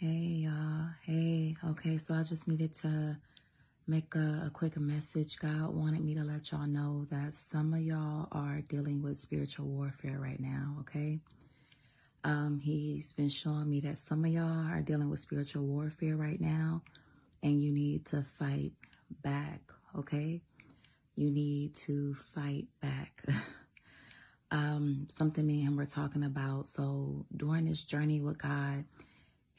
Hey y'all, hey, okay, so I just needed to make a quick message. God wanted me to let y'all know that some of y'all are dealing with spiritual warfare right now, okay? He's been showing me that some of y'all are dealing with spiritual warfare right now, and you need to fight back, okay? You need to fight back. Something me and him were talking about. So during this journey with God,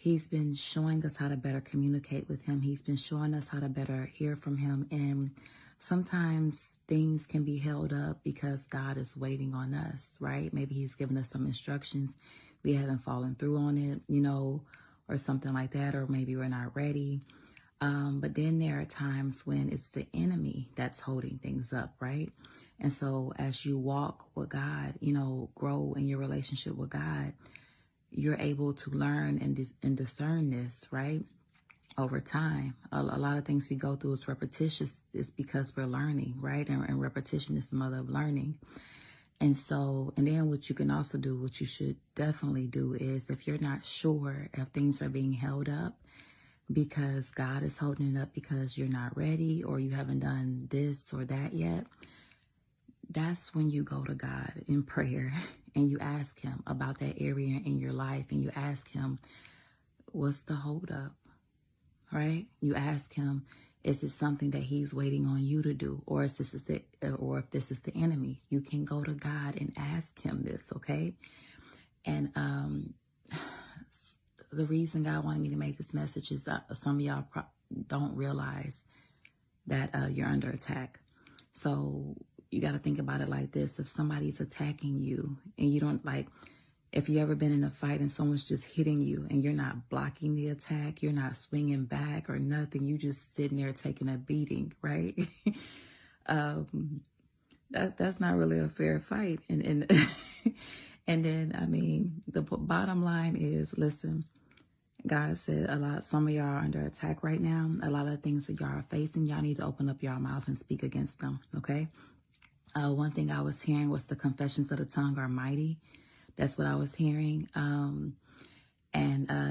He's been showing us how to better communicate with him. He's been showing us how to better hear from him. And sometimes things can be held up because God is waiting on us, right? Maybe he's given us some instructions. We haven't fallen through on it, or something like that, or maybe we're not ready. But then there are times when it's the enemy that's holding things up, right? And so as you walk with God, grow in your relationship with God, you're able to learn and discern this, right? Over time, a lot of things we go through is repetitious. It's because we're learning, right? And repetition is the mother of learning. And then what you can also do, what you should definitely do, is if you're not sure if things are being held up because God is holding it up because you're not ready or you haven't done this or that yet, that's when you go to God in prayer and you ask him about that area in your life, and you ask him, what's the holdup, right? You ask him, is it something that he's waiting on you to do, or if this is the enemy? You can go to God and ask him this, okay? And the reason God wanted me to make this message is that some of y'all don't realize that you're under attack. So you got to think about it like this. If somebody's attacking you and you don't if you ever been in a fight and someone's just hitting you and you're not blocking the attack, you're not swinging back or nothing, you just sitting there taking a beating, right? That's not really a fair fight. And and then, the bottom line is, listen, God said some of y'all are under attack right now. A lot of things that y'all are facing, y'all need to open up your mouth and speak against them, okay? One thing I was hearing was the confessions of the tongue are mighty. That's what I was hearing. And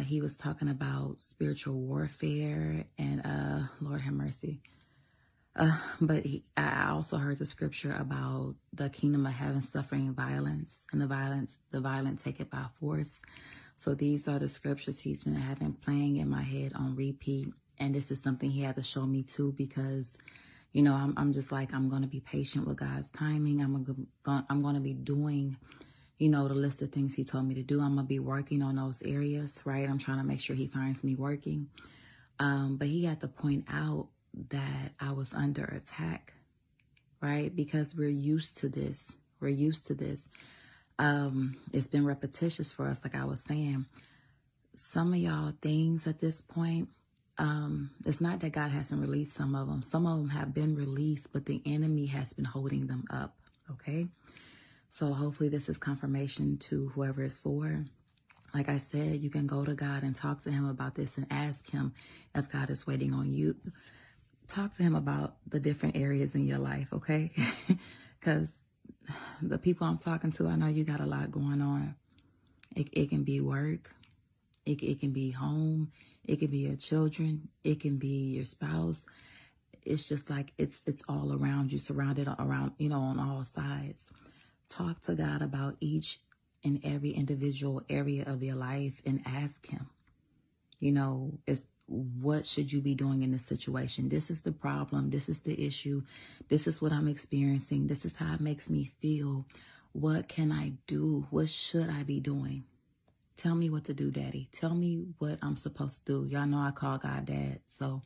he was talking about spiritual warfare and Lord have mercy. But I also heard the scripture about the kingdom of heaven suffering violence, and the violent take it by force. So these are the scriptures he's been having playing in my head on repeat. And this is something he had to show me too, because I'm just like, I'm going to be patient with God's timing. I'm going to be doing, the list of things he told me to do. I'm going to be working on those areas, right? I'm trying to make sure he finds me working. But he had to point out that I was under attack, right? Because we're used to this. It's been repetitious for us, like I was saying. Some of y'all things at this point, it's not that God hasn't released some of them. Some of them have been released, but the enemy has been holding them up, okay? So hopefully this is confirmation to whoever it's for. Like I said, you can go to God and talk to him about this and ask him if God is waiting on you. Talk to him about the different areas in your life, okay? Because the people I'm talking to, I know you got a lot going on. It can be work. It can be home. It can be your children. It can be your spouse. It's just like it's all around you, surrounded around, on all sides. Talk to God about each and every individual area of your life and ask him, what should you be doing in this situation? This is the problem. This is the issue. This is what I'm experiencing. This is how it makes me feel. What can I do? What should I be doing? Tell me what to do, Daddy. Tell me what I'm supposed to do. Y'all know I call God Dad. So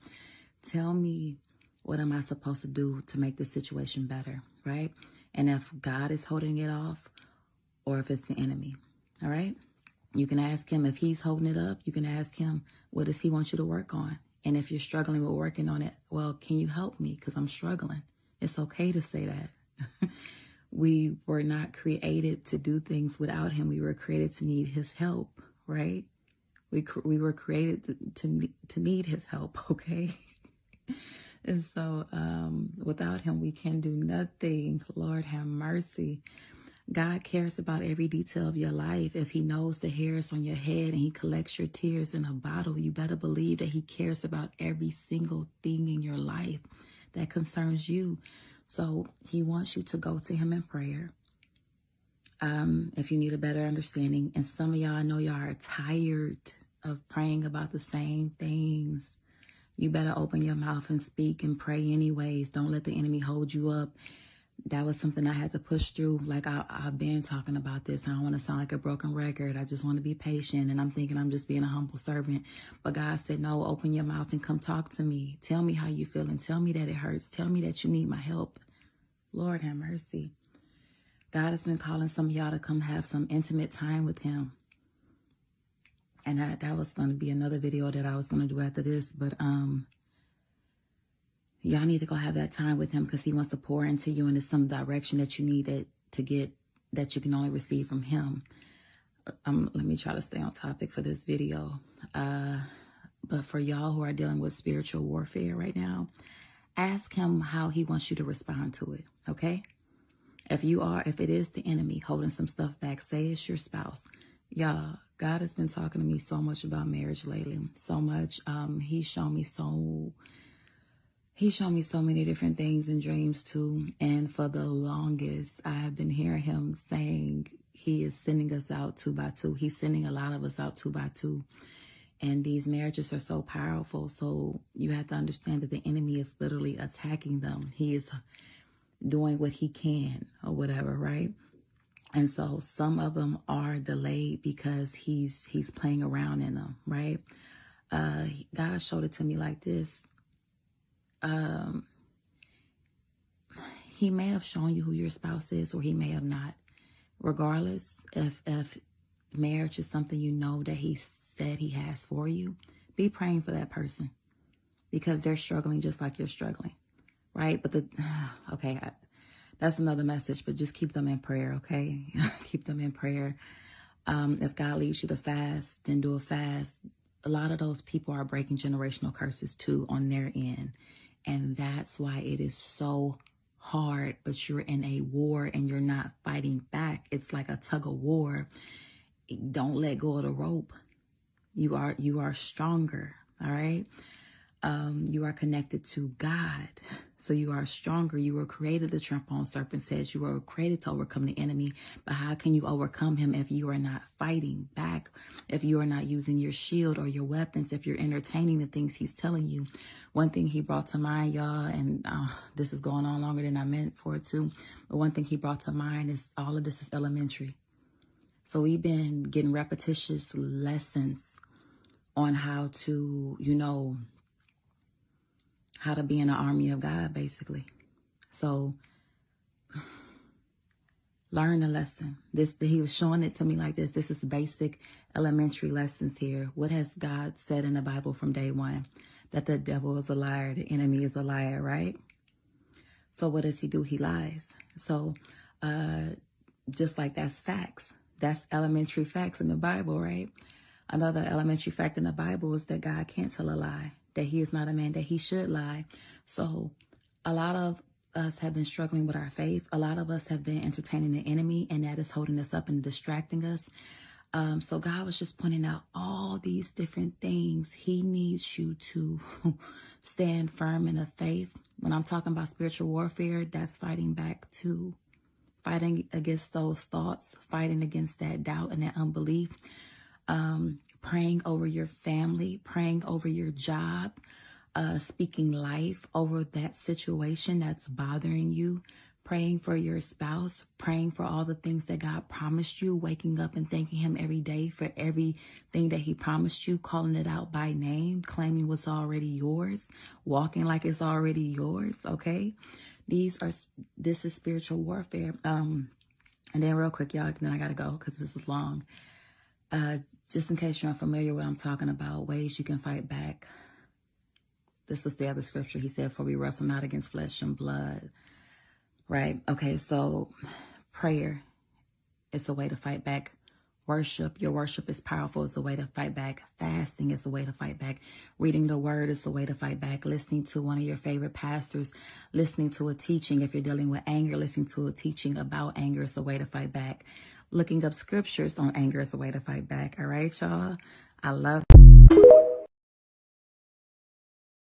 tell me, what am I supposed to do to make this situation better, right? And if God is holding it off or if it's the enemy, all right? You can ask him if he's holding it up. You can ask him, what does he want you to work on? And if you're struggling with working on it, well, can you help me? Because I'm struggling. It's okay to say that. We were not created to do things without him. We were created to need his help, right? We were created to need his help, okay? And so without him, we can do nothing. Lord have mercy. God cares about every detail of your life. If he knows the hairs on your head and he collects your tears in a bottle, you better believe that he cares about every single thing in your life that concerns you. So he wants you to go to him in prayer. If you need a better understanding, and some of y'all, I know y'all are tired of praying about the same things. You better open your mouth and speak and pray anyways. Don't let the enemy hold you up. That was something I had to push through. Like I've been talking about this. I don't want to sound like a broken record. I just want to be patient. And I'm thinking I'm just being a humble servant. But God said, no, open your mouth and come talk to me. Tell me how you feel and tell me that it hurts. Tell me that you need my help. Lord have mercy. God has been calling some of y'all to come have some intimate time with him. And that was going to be another video that I was going to do after this. But y'all need to go have that time with him because he wants to pour into you into some direction that you need to get that you can only receive from him. Let me try to stay on topic for this video. But for y'all who are dealing with spiritual warfare right now, ask him how he wants you to respond to it. Okay? If it is the enemy holding some stuff back, say it's your spouse. Y'all, God has been talking to me so much about marriage lately. So much. He's shown me so many different things in dreams too. And for the longest, I have been hearing him saying he is sending us out 2 by 2. He's sending a lot of us out 2 by 2. And these marriages are so powerful. So you have to understand that the enemy is literally attacking them. He is doing what he can or whatever, right? And so some of them are delayed because he's playing around in them, right? God showed it to me like this. He may have shown you who your spouse is, or he may have not. Regardless, if marriage is something you know that he said he has for you, be praying for that person because they're struggling just like you're struggling, right? But that's another message, but just keep them in prayer, okay? Keep them in prayer. If God leads you to fast, then do a fast. A lot of those people are breaking generational curses too on their end. And that's why it is so hard, but you're in a war and you're not fighting back. It's like a tug of war. Don't let go of the rope. You are stronger, all right? You are connected to God. So you are stronger. You were created to trample on serpent's heads. You were created to overcome the enemy. But how can you overcome him if you are not fighting back? If you are not using your shield or your weapons, if you're entertaining the things he's telling you? One thing he brought to mind, y'all, and this is going on longer than I meant for it to, but one thing he brought to mind is all of this is elementary. So we've been getting repetitious lessons on how to, how to be in the army of God, basically. So learn the lesson. He was showing it to me like this. This is basic elementary lessons here. What has God said in the Bible from day one? That the devil is a liar, the enemy is a liar, right? So what does he do? He lies. So just like that's facts. That's elementary facts in the Bible, right? Another elementary fact in the Bible is that God can't tell a lie, that he is not a man that he should lie. So a lot of us have been struggling with our faith. A lot of us have been entertaining the enemy, and that is holding us up and distracting us. So God was just pointing out all these different things. He needs you to stand firm in the faith. When I'm talking about spiritual warfare, that's fighting back too. Fighting against those thoughts, fighting against that doubt and that unbelief. Praying over your family, praying over your job, speaking life over that situation that's bothering you, praying for your spouse, praying for all the things that God promised you, waking up and thanking him every day for everything that he promised you, calling it out by name, claiming what's already yours, walking like it's already yours, okay? This is spiritual warfare. And then real quick, y'all, then I gotta go because this is long. Just in case you're unfamiliar with what I'm talking about, ways you can fight back. This was the other scripture. He said, for we wrestle not against flesh and blood. Right? Okay, so prayer is a way to fight back Worship, your worship is powerful. It's a way to fight back. Fasting is a way to fight back. Reading the word is a way to fight back. Listening to one of your favorite pastors, listening to a teaching. If you're dealing with anger, listening to a teaching about anger is a way to fight back. Looking up scriptures on anger is a way to fight back. All right, y'all. I love